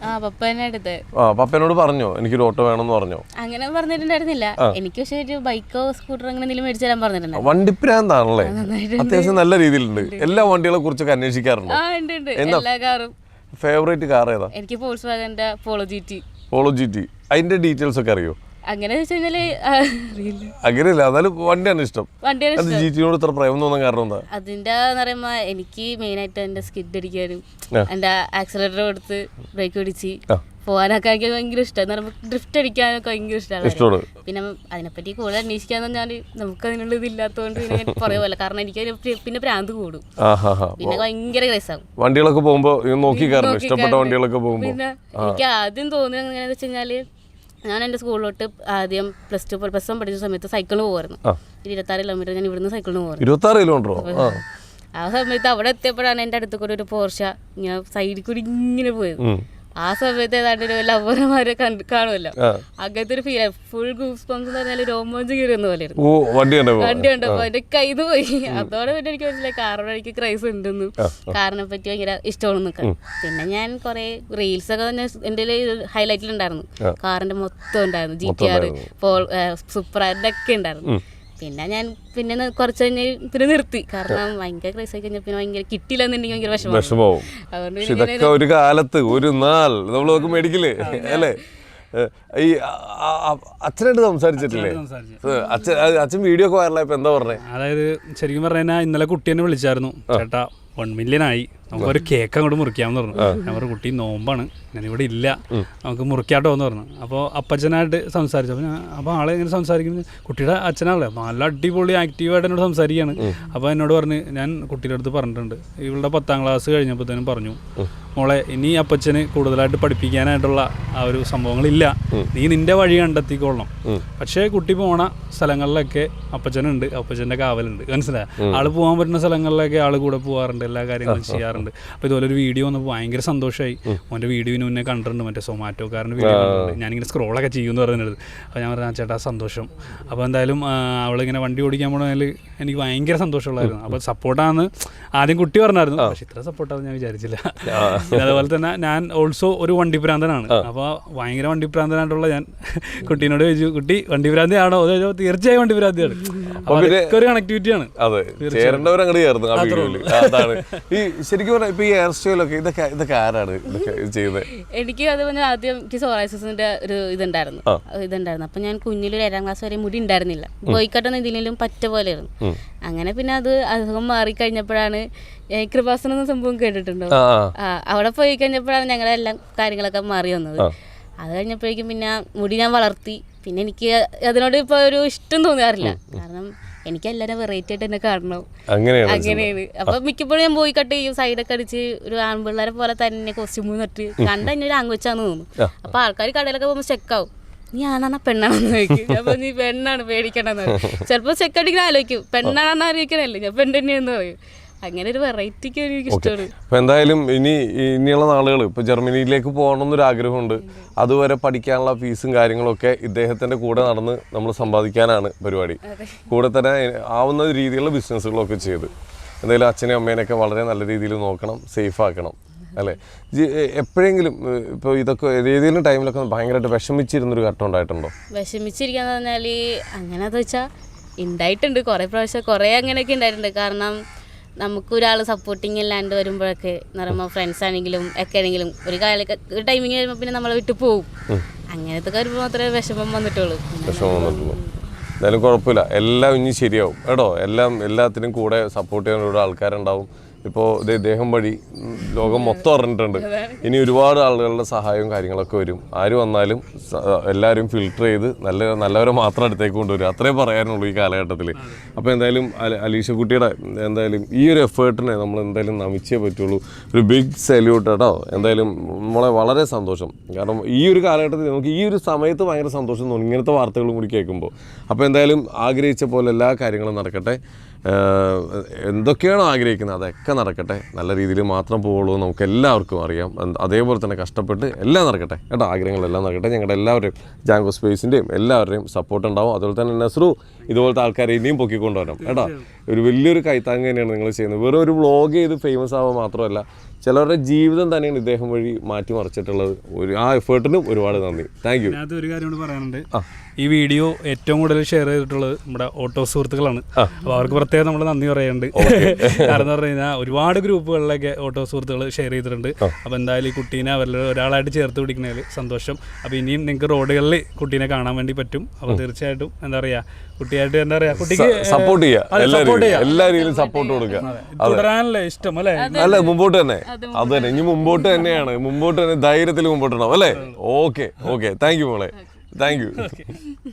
പപ്പനോട് പറഞ്ഞോ എനിക്കൊരു ഓട്ടോ വേണമെന്ന് പറഞ്ഞോ? അങ്ങനെ പറഞ്ഞിട്ടുണ്ടായിരുന്നില്ല എനിക്ക്. പക്ഷേ ഒരു ബൈക്കോ സ്കൂട്ടറോ അങ്ങനെ എന്തെങ്കിലും മേടിച്ചു തരാൻ പറഞ്ഞിട്ടുണ്ട്. വണ്ടിപ്രാന്താണല്ലേ? അത്യാവശ്യം നല്ല രീതിയിലുണ്ട്. എല്ലാ വണ്ടികളെ കുറിച്ചൊക്കെ അന്വേഷിക്കാറുണ്ട്. ഫേവറേറ്റ് കാർ ഏതാ? എനിക്ക് Volkswagenന്റെ പോളോ GT. അതിന്റെ ഡീറ്റെയിൽസ് ഒക്കെ അറിയോ? അങ്ങനെ വെച്ച് കഴിഞ്ഞാല് അറിയില്ല. അങ്ങനെയല്ല, എന്നാലും വണ്ടിയാണ് ഇഷ്ടം. വണ്ടിയാണ് അത് ജിറ്റിനോട് ഇത്ര പ്രേമം തോന്നാൻ കാരണം എന്താ? അതിന്റെ എന്ന് പറയുമ്പോ എനിക്ക് മെയിനായിട്ട് എന്റെ സ്കിഡ് അടിക്കാനും എന്റെ ആക്സിലേറ്റർ കൊടുത്ത് ബ്രേക്ക് പിടിച്ച് പോകാനൊക്കെ എനിക്ക് ഭയങ്കര ഇഷ്ടമാണ്. ഡ്രിഫ്റ്റ് അടിക്കാനൊക്കെ ഭയങ്കര ഇഷ്ടമാണ്. പിന്നെ അതിനെപ്പറ്റി കൂടുതൽ അന്വേഷിക്കാന്ന് പറഞ്ഞാൽ നമുക്ക് അതിനുള്ള ഇതില്ലാത്തതുകൊണ്ട് പിന്നെ ഞാൻ പറയുമല്ല. കാരണം എനിക്ക് പിന്നെ ഭ്രാന്ത് കൂടും, പിന്നെ ഭയങ്കര ക്രൈസാവും വണ്ടികളൊക്കെ പോകുമ്പോ നോക്കി കാരണം ഇഷ്ടപ്പെട്ട വണ്ടികളൊക്കെ പോകുമ്പോ. പിന്നെ എനിക്ക് ആദ്യം തോന്നുന്നത് എങ്ങനെയാന്ന് വെച്ച് കഴിഞ്ഞാല്, ഞാൻ എൻ്റെ സ്കൂളിലോട്ട് ആദ്യം +2 +1 പഠിച്ച സമയത്ത് സൈക്കിളിന് പോകുമായിരുന്നു. 26 കിലോമീറ്റർ ഞാൻ ഇവിടുന്ന് സൈക്കിളിന് പോകുമായിരുന്നു. 26 കിലോമീറ്ററോ? ആ സമയത്ത് അവിടെ എത്തിയപ്പോഴാണ് എൻ്റെ അടുത്ത് കൂടെ ഒരു പോർഷ ഇങ്ങനെ സൈഡിൽ കൂടി ഇങ്ങനെ പോയത്. ആ സമയത്ത് ഏതാണ്ട് ഒരു ലവ്വരന്മാരെ കാണുമല്ലോ, അങ്ങനത്തെ ഒരു ഫീൽ. ഫുൾ ഗൂസ് പംസ് എന്ന് പറഞ്ഞാൽ രോമാഞ്ചം കയറുന്ന പോലെയായിരുന്നു വണ്ടി കണ്ടപ്പോ. എൻ്റെ കയ്യിൽ പോയി. അതോടെ പിന്നെ എനിക്ക് മനസ്സിലായി കാരണം എനിക്ക് ക്രൈസ് ഉണ്ടെന്നും കാറിനെ പറ്റി ഭയങ്കര ഇഷ്ടമാണെന്നൊക്കെ. പിന്നെ ഞാൻ കുറെ റീൽസ് ഒക്കെ തന്നെ എൻ്റെ ഹൈലൈറ്റിലുണ്ടായിരുന്നു. കാറിന്റെ മൊത്തം ഉണ്ടായിരുന്നു, GTR, സൂപ്പർ ഒക്കെ ഉണ്ടായിരുന്നു. പിന്നെ ഞാൻ കുറച്ച് കഴിഞ്ഞ് പിന്നെ നിർത്തി, കാരണം ഭയങ്കര ക്രൈസ് ആയി കഴിഞ്ഞാൽ പിന്നെ ഭയങ്കര കിട്ടിയില്ലെന്നുണ്ടെങ്കിൽ ഭയങ്കര വിഷമമാവും. അതുകൊണ്ട് ഇതൊക്കെ ഒരു കാലത്ത് ഒരു നാൾ നമ്മളൊക്കെ മേടിക്കില്ലേ അല്ലേ? ഈ അച്ഛനായിട്ട് സംസാരിച്ചിട്ടില്ലേ? അച്ഛൻ വീഡിയോ ഒക്കെ വൈറലായപ്പോ എന്താ പറഞ്ഞേ? അതായത് ശരിക്കും പറഞ്ഞാൽ ഇന്നലെ കുട്ടി എന്നെ വിളിച്ചായിരുന്നു, ചേട്ടാ 1 മില്യൺ ആയി, നമുക്കൊരു കേക്ക് അങ്ങോട്ട് മുറിക്കാമെന്ന് പറഞ്ഞു. ഞാൻ പറഞ്ഞു കുട്ടി നോമ്പാണ്, ഞാനിവിടെ ഇല്ല, നമുക്ക് മുറിക്കാട്ടോ എന്ന് പറഞ്ഞു. അപ്പോൾ അപ്പച്ചനായിട്ട് സംസാരിച്ചു. അപ്പോൾ ആളെ ഇങ്ങനെ സംസാരിക്കുന്നത് കുട്ടിയുടെ അച്ഛനാണല്ലേ, നല്ല അടിപൊളി ആക്റ്റീവായിട്ട് എന്നോട് സംസാരിക്കുകയാണ്. അപ്പോൾ എന്നോട് പറഞ്ഞ്, ഞാൻ കുട്ടിയുടെ അടുത്ത് പറഞ്ഞിട്ടുണ്ട്, ഇവളുടെ 10ാം ക്ലാസ് കഴിഞ്ഞപ്പോഴത്തേനും പറഞ്ഞു, മോളെ ഇനി അപ്പച്ചന് കൂടുതലായിട്ട് പഠിപ്പിക്കാനായിട്ടുള്ള ആ ഒരു സംഭവങ്ങളില്ല, നീ നിന്റെ വഴി കണ്ടെത്തിക്കൊള്ളണം. പക്ഷേ കുട്ടി പോണ സ്ഥലങ്ങളിലൊക്കെ അപ്പച്ചനുണ്ട്, അപ്പച്ചൻ്റെ കാവലുണ്ട്, മനസ്സിലായ? ആള് പോകാൻ പറ്റുന്ന സ്ഥലങ്ങളിലൊക്കെ ആള് കൂടെ പോകാറുണ്ട്, എല്ലാ കാര്യങ്ങളും ചെയ്യാറുണ്ട്. അപ്പോൾ ഇതുപോലെ ഒരു വീഡിയോ വന്നപ്പോൾ ഭയങ്കര സന്തോഷമായി. മോൻ്റെ വീഡിയോന് മുന്നേ കണ്ടിട്ടുണ്ട്, മറ്റേ സൊമാറ്റോക്കാരൻ്റെ വീഡിയോ കണ്ടിട്ടുണ്ട്, ഞാനിങ്ങനെ സ്ക്രോളൊക്കെ ചെയ്യുമെന്ന് പറഞ്ഞത്. അപ്പോൾ ഞാൻ പറഞ്ഞു ചേട്ടാ സന്തോഷം. അപ്പോൾ എന്തായാലും അവളിങ്ങനെ വണ്ടി ഓടിക്കാൻ പോകണമെങ്കിൽ എനിക്ക് ഭയങ്കര സന്തോഷമുള്ളായിരുന്നു. അപ്പോൾ സപ്പോർട്ടാണെന്ന് ആദ്യം കുട്ടി പറഞ്ഞായിരുന്നു, പക്ഷെ ഇത്ര സപ്പോർട്ടാണെന്ന് ഞാൻ വിചാരിച്ചില്ല. പിന്നെ അതുപോലെ തന്നെ ഞാൻ ഓൾസോ ഒരു വണ്ടിപ്രാന്തനാണ്. അപ്പോൾ ഭയങ്കര വണ്ടിപ്രാന്തനായിട്ടുള്ള ഞാൻ കുട്ടീനോട് ചോദിച്ചു, കുട്ടി വണ്ടിപ്രാന്തിയാണോ? തീർച്ചയായും വണ്ടിപ്രാന്തിയാണ്. ഒരു കണക്ടിവിറ്റിയാണ്. അതെ, ചേരേണ്ടവരങ്ങോട്ട് ചേർന്നു ആ വീഡിയോയില്. അതാണ് ഈ ശരിക്കും പറഞ്ഞാൽ ഇപ്പൊ ഈ ഹെയർ സ്റ്റൈലൊക്കെ ഇതൊക്കെ ആരാണ് ഇതൊക്കെ ചെയ്തത്? എനിക്ക് അതുപോലെ ആദ്യം എനിക്ക് സോറാസിന്റെ ഒരു ഇതുണ്ടായിരുന്നു. അപ്പം ഞാൻ കുഞ്ഞിലൊരു 7ാം ക്ലാസ് വരെ മുടി ഉണ്ടായിരുന്നില്ല, ബോയ്ക്കട്ടൊന്നും ഇതിലും പറ്റ പോലെയായിരുന്നു. അങ്ങനെ പിന്നെ അത് അസുഖം മാറിക്കഴിഞ്ഞപ്പോഴാണ് കൃപാസനം എന്ന സംഭവം കേട്ടിട്ടുണ്ടോ? അവിടെ പോയി കഴിഞ്ഞപ്പോഴാണ് ഞങ്ങളുടെ എല്ലാ കാര്യങ്ങളൊക്കെ മാറി വന്നത്. അത് കഴിഞ്ഞപ്പോഴേക്കും പിന്നെ മുടി ഞാൻ വളർത്തി. പിന്നെ എനിക്ക് അതിനോട് ഇപ്പൊ ഒരു ഇഷ്ടം തോന്നാറില്ല, കാരണം എനിക്ക് എല്ലാവരും വെറൈറ്റി ആയിട്ട് എന്നെ കാണണം, അങ്ങനെയാണ്. അപ്പൊ മിക്കപ്പോഴും ഞാൻ പോയി കട്ട് ചെയ്യും, സൈഡൊക്കെ അടിച്ച് ഒരു ആൺപിള്ളേരെ പോലെ തന്നെ കോസ്റ്റ്യൂം നട്ട് കണ്ട തന്നെ ഒരു ആങ്കൊച്ചാന്ന് തോന്നുന്നു. അപ്പൊ ആൾക്കാർ കടയിലൊക്കെ പോകുമ്പോൾ ചെക്കാവും, നീ ആണാ പെണ്ണാണെന്ന് ചോദിക്കും. അപ്പൊ നീ പെണ്ണാണ് പേടിക്കണമെന്ന് പറയും. ചിലപ്പോൾ ചെക്ക് അടിക്കാൻ ആലോചിക്കും, പെണ്ണാണെന്ന് അറിയിക്കണല്ലേ, ഞാൻ പെണ്ണ് തന്നെയെന്ന് പറയും. അങ്ങനെ ഒരു വെറൈറ്റിക്ക് എനിക്ക് ഇഷ്ടമാണ്. അപ്പൊ എന്തായാലും ഇനിയുള്ള നാളുകൾ ഇപ്പൊ ജർമ്മനിയിലേക്ക് പോകണം എന്നൊരു ആഗ്രഹമുണ്ട്. അതുവരെ പഠിക്കാനുള്ള ഫീസും കാര്യങ്ങളൊക്കെ ഇദ്ദേഹത്തിന്റെ കൂടെ നടന്ന് നമ്മൾ സമ്പാദിക്കാനാണ് പരിപാടി. കൂടെ തന്നെ ആവുന്ന രീതിയിലുള്ള ബിസിനസ്സുകളൊക്കെ ചെയ്ത് എന്തായാലും അച്ഛനെയും അമ്മേനെയൊക്കെ വളരെ നല്ല രീതിയിൽ നോക്കണം, സേഫ് ആക്കണം അല്ലേ? എപ്പോഴെങ്കിലും ഇപ്പോൾ ഇതൊക്കെ ഏതെങ്കിലും ടൈമിലൊക്കെ ഭയങ്കരമായിട്ട് വിഷമിച്ചിരുന്നൊരു ഘട്ടം ഉണ്ടായിട്ടുണ്ടോ? വിഷമിച്ചിരിക്കാന്ന് പറഞ്ഞാൽ അങ്ങനെയാന്ന് വെച്ചാൽ ഉണ്ടായിട്ടുണ്ട്, കുറേ പ്രാവശ്യം കുറേ അങ്ങനെയൊക്കെ ഉണ്ടായിട്ടുണ്ട്. കാരണം നമുക്കൊരാൾ സപ്പോർട്ടിങ് ഇല്ലാണ്ട് വരുമ്പോഴൊക്കെ എന്ന് പറയുമ്പോൾ ഫ്രണ്ട്സ് ആണെങ്കിലും ഒക്കെ ആണെങ്കിലും ഒരു ടൈമിങ് വരുമ്പോൾ പിന്നെ നമ്മളെ വിട്ട് പോകും. അങ്ങനത്തെ വരുമ്പോൾ മാത്രമേ വിഷമം വന്നിട്ടുള്ളൂ. എന്തായാലും കുഴപ്പമില്ല, എല്ലാം ഇനി ശരിയാവും കേട്ടോ. എല്ലാത്തിനും കൂടെ സപ്പോർട്ട് ചെയ്യാൻ ഇവിടെ ആൾക്കാരുണ്ടാവും. ഇപ്പോൾ ഇദ്ദേഹം വഴി ലോകം മൊത്തം അറിഞ്ഞിട്ടുണ്ട്. ഇനി ഒരുപാട് ആളുകളുടെ സഹായവും കാര്യങ്ങളൊക്കെ വരും. ആര് വന്നാലും എല്ലാവരും ഫിൽട്ടർ ചെയ്ത് നല്ലവരെ മാത്രം അടുത്തേക്ക് കൊണ്ടുവരും. അത്രേ പറയാനുള്ളൂ ഈ കാലഘട്ടത്തിൽ. അപ്പോൾ എന്തായാലും അലീഷ കുട്ടിയുടെ എന്തായാലും ഈ ഒരു എഫേർട്ടിനെ നമ്മൾ എന്തായാലും നമിച്ചേ പറ്റുള്ളൂ. ഒരു ബിഗ് സല്യൂട്ട് കേട്ടോ. എന്തായാലും നമ്മളെ വളരെ സന്തോഷം. കാരണം ഈ ഒരു കാലഘട്ടത്തിൽ നമുക്ക് ഈ ഒരു സമയത്ത് ഭയങ്കര സന്തോഷം തോന്നും ഇങ്ങനത്തെ വാർത്തകളും കൂടി കേൾക്കുമ്പോൾ. അപ്പോൾ എന്തായാലും ആഗ്രഹിച്ച പോലെ എല്ലാ കാര്യങ്ങളും നടക്കട്ടെ. എന്തൊക്കെയാണോ ആഗ്രഹിക്കുന്നത് അതൊക്കെ നടക്കട്ടെ. നല്ല രീതിയിൽ മാത്രം പോവുള്ളൂ, നമുക്ക് എല്ലാവർക്കും അറിയാം. അതേപോലെ തന്നെ കഷ്ടപ്പെട്ട് എല്ലാം നടക്കട്ടെ കേട്ടോ. ആഗ്രഹങ്ങളെല്ലാം നടക്കട്ടെ. ഞങ്ങളുടെ എല്ലാവരുടെയും ജാങ്കോ സ്പേസിൻ്റെയും എല്ലാവരുടെയും സപ്പോർട്ട് ഉണ്ടാവും. അതുപോലെ തന്നെ നസ്രു ഇതുപോലത്തെ ആൾക്കാരെ ഇനിയും പൊക്കിക്കൊണ്ടുവരണം കേട്ടോ. ഒരു വലിയൊരു കൈത്താങ് തന്നെയാണ് നിങ്ങൾ ചെയ്യുന്നത്. വെറും ഒരു വ്ളോഗ് ചെയ്ത് ഫേമസ് ആവുക മാത്രമല്ല, ചിലവരുടെ ജീവിതം തന്നെയാണ് ഇദ്ദേഹം വഴി മാറ്റിമറിച്ചിട്ടുള്ളത്. ആ എഫേർട്ടിനും ഒരുപാട് നന്ദി. Thank you. അതിനകത്ത് ഒരു കാര്യം കൂടി പറയാനുണ്ട്. ഈ വീഡിയോ ഏറ്റവും കൂടുതൽ ഷെയർ ചെയ്തിട്ടുള്ളത് നമ്മുടെ ഓട്ടോ സുഹൃത്തുക്കളാണ്. അപ്പോൾ അവർക്ക് പ്രത്യേകം നമ്മൾ നന്ദി പറയുന്നുണ്ട്. കാരണം എന്ന് പറഞ്ഞു കഴിഞ്ഞാൽ ഒരുപാട് ഗ്രൂപ്പുകളിലൊക്കെ ഓട്ടോ സുഹൃത്തുക്കൾ ഷെയർ ചെയ്തിട്ടുണ്ട്. അപ്പോൾ എന്തായാലും ഈ കുട്ടീനെ അവരിൽ ഒരാളായിട്ട് ചേർത്ത് പിടിക്കുന്നതിൽ സന്തോഷം. അപ്പോൾ ഇനിയും നിങ്ങൾക്ക് റോഡുകളിൽ കുട്ടീനെ കാണാൻ വേണ്ടി പറ്റും. അപ്പോൾ തീർച്ചയായിട്ടും എന്താ പറയുക, കുട്ടിയായിട്ട് എന്താ പറയുക, കുട്ടിക്ക് സപ്പോർട്ട് ചെയ്യുക, എല്ലാ രീതിയിലും സപ്പോർട്ട് കൊടുക്കുക. തുടരാനല്ലേ ഇഷ്ടം അല്ലേ? അല്ല, മുമ്പോട്ട് തന്നെ, അത് തന്നെ, ഇനി മുമ്പോട്ട് തന്നെയാണ്, മുമ്പോട്ട് തന്നെ ധൈര്യത്തിൽ മുമ്പോട്ട് ഉണ്ടാവും അല്ലേ? ഓക്കെ, താങ്ക് യു മോളെ, താങ്ക് യു.